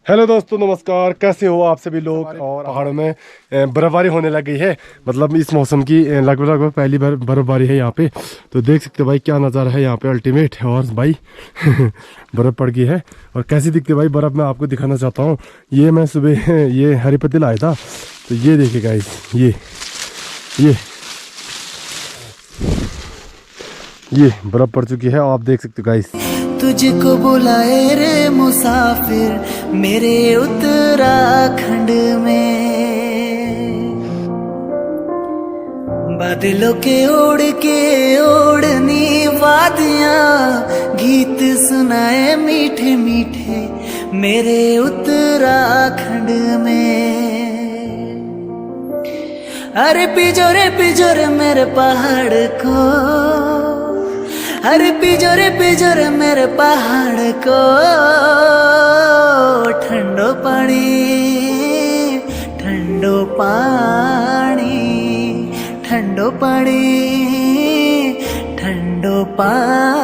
Hello दोस्तों, नमस्कार। कैसे हो आप सभी लोग। और पहाड़ों में बर्फबारी होने लग गई है। मतलब इस मौसम की लगभग लगभग पहली बार बर्फबारी है यहाँ पे। तो देख सकते हो भाई क्या नज़ारा है यहाँ पे, अल्टीमेट। और भाई बर्फ़ पड़ गई है। और कैसी दिखती है भाई बर्फ़, मैं आपको दिखाना चाहता हूँ। ये मैं सुबह ये हरी पत्ती लाया था, तो ये देखिए गाइस, ये ये बर्फ़ पड़ चुकी है, आप देख सकते हो गाइस। तुझको बुलाए रे मुसाफिर मेरे उत्तराखंड में, बादलों के ओढ़नी वादियां गीत सुनाए मीठे मीठे मेरे उत्तराखंड में। अरे पिजोरे मेरे पहाड़ को, अरे पिजोरे मेरे पहाड़ को, ठंडो पानी ठंडो पानी ठंडो पानी ठंडो पानी।